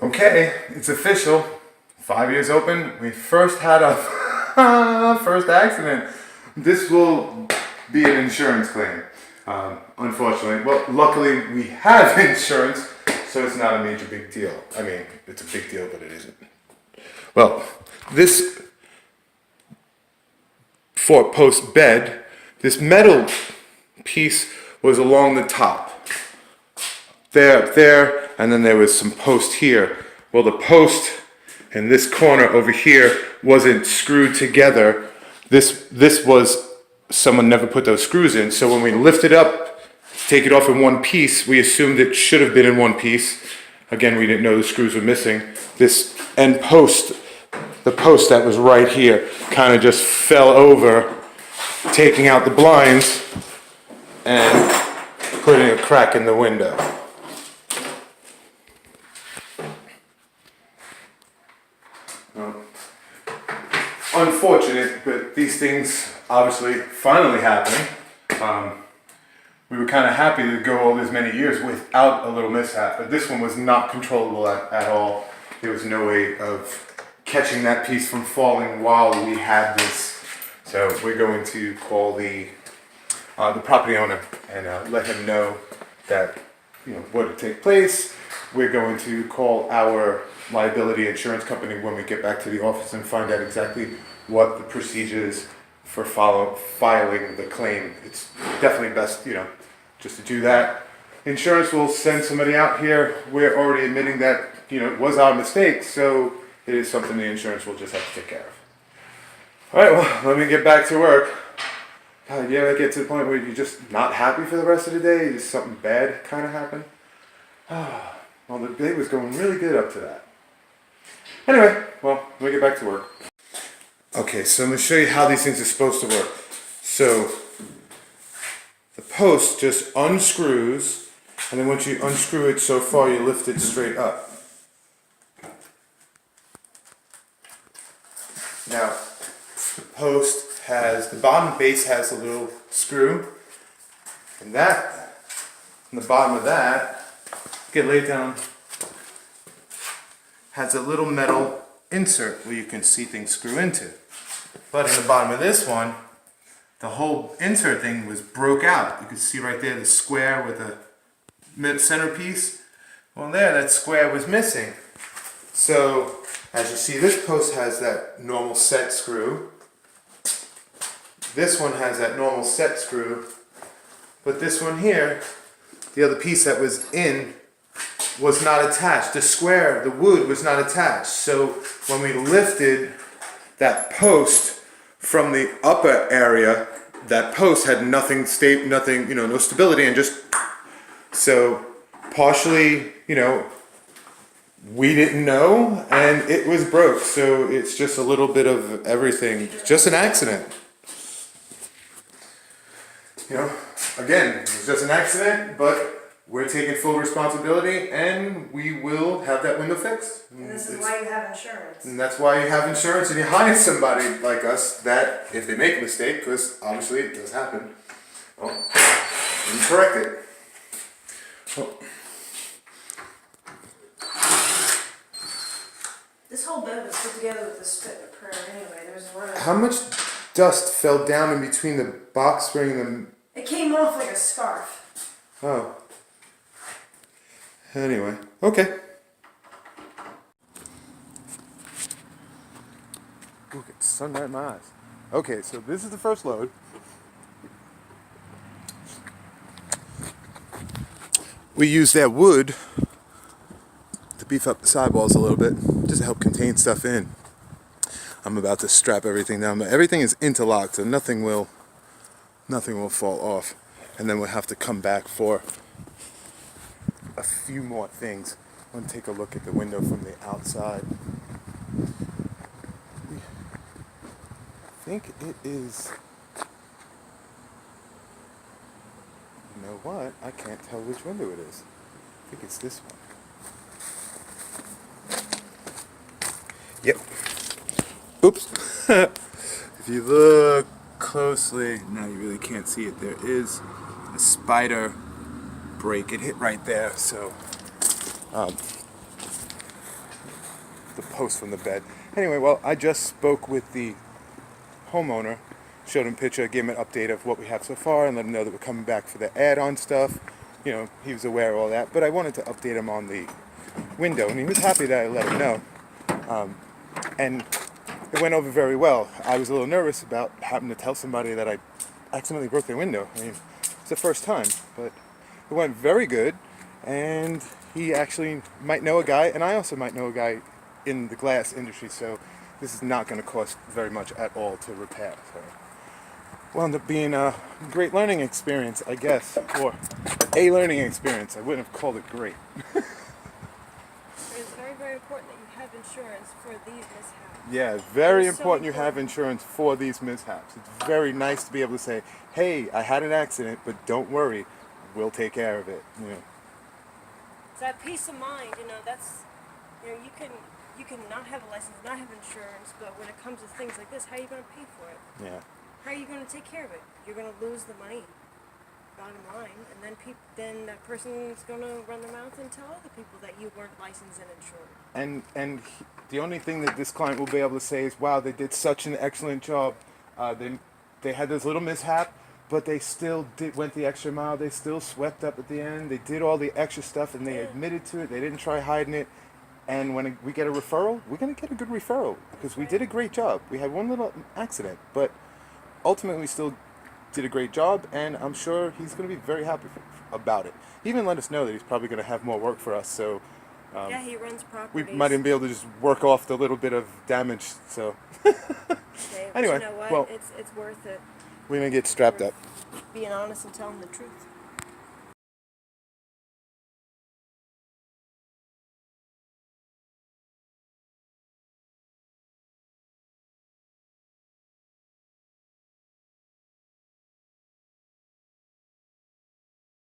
Okay, it's official. 5 years open. We first had a first accident. This will be an insurance claim. Unfortunately, well, luckily we have insurance, so it's not a major big deal. I mean, it's a big deal, but it isn't. Well, this 4-post bed, this metal piece was along the top. There, and then there was some post here. Well, the post in this corner over here wasn't screwed together. This was, someone never put those screws in, so when we lift it up, take it off in one piece, we assumed it should have been in one piece. Again, we didn't know the screws were missing. This end post, the post that was right here, kind of just fell over, taking out the blinds and putting a crack in the window. Unfortunate, but these things obviously finally happening. We were kind of happy to go all these many years without a little mishap, but this one was not controllable at all. There was no way of catching that piece from falling while we had this. So we're going to call the property owner and let him know that, you know, what would take place. We're going to call our liability insurance company when we get back to the office and find out exactly what the procedure is for filing the claim. It's definitely best, you know, just to do that. Insurance will send somebody out here. We're already admitting that, you know, it was our mistake, so it is something the insurance will just have to take care of. All right, well, let me get back to work. God, you ever get to the point where you're just not happy for the rest of the day? Just something bad kind of happened? Well, the day was going really good up to that. Anyway, well, let me get back to work. Okay, so I'm going to show you how these things are supposed to work. So, the post just unscrews, and then once you unscrew it so far, you lift it straight up. Now, the post has, the bottom base has a little screw, and that, on the bottom of that, get laid down, has a little metal insert where you can see things screw into. But in the bottom of this one, the whole insert thing was broke out. You can see right there the square with the mid centerpiece. Well, there, that square was missing. So, as you see, this post has that normal set screw. This one has that normal set screw. But this one here, the other piece that was in, was not attached. The square, the wood, was not attached. So when we lifted that post from the upper area, that post had nothing, you know, no stability, and just, so partially, you know, we didn't know, and it was broke. So it's just a little bit of everything, just an accident. You know, again, it was just an accident, but we're taking full responsibility, and we will have that window fixed. And this is why you have insurance. And that's why you have insurance, and you hire somebody like us that, if they make a mistake, because obviously it does happen, well, you correct it. Well, This whole bed was put together with a spit of prayer anyway. There was a lot of... how much dust fell down in between the box spring and the... It came off like a scarf. Oh. Anyway, okay. Look, it's sun right in my eyes. Okay, so this is the first load. We use that wood to beef up the sidewalls a little bit, just to help contain stuff in. I'm about to strap everything down, but everything is interlocked, so nothing will fall off. And then we'll have to come back for a few more things. I want to take a look at the window from the outside. I think it is... You know what? I can't tell which window it is. I think it's this one. Yep. Oops. If you look closely, now you really can't see it. There is a spider break. It hit right there, so the post from the bed. Anyway, well, I just spoke with the homeowner, showed him a picture, gave him an update of what we have so far, and let him know that we're coming back for the add-on stuff. You know, he was aware of all that, but I wanted to update him on the window, and he was happy that I let him know. And it went over very well. I was a little nervous about having to tell somebody that I accidentally broke their window. I mean, it's the first time, but it went very good, and he actually might know a guy, and I also might know a guy in the glass industry, so this is not going to cost very much at all to repair. So it wound up being a great learning experience, I guess, or a learning experience. I wouldn't have called it great. It's very, very important that you have insurance for these mishaps. Yeah, it's very It's so important you have important. insurance for these mishaps. It's very nice to be able to say, hey, I had an accident, but don't worry, we'll take care of it. You know. It's that peace of mind, that's, you can not have a license, not have insurance, but when it comes to things like this, how are you going to pay for it? Yeah. How are you going to take care of it? You're going to lose the money, bottom line, and then that person's going to run their mouth and tell other people that you weren't licensed and insured. The only thing that this client will be able to say is, wow, they did such an excellent job. They had this little mishap, but they still went the extra mile. They still swept up at the end. They did all the extra stuff, and they admitted to it. They didn't try hiding it. And when we get a referral, we're going to get a good referral because we did a great job. We had one little accident, but ultimately we still did a great job, and I'm sure he's going to be very happy about it. He even let us know that he's probably going to have more work for us, so Yeah, he runs we properties. might even be able to just work off the little bit of damage. So Dave, Anyway, but you know what? well- It's worth it. we're going to get strapped up. Being honest and telling the truth.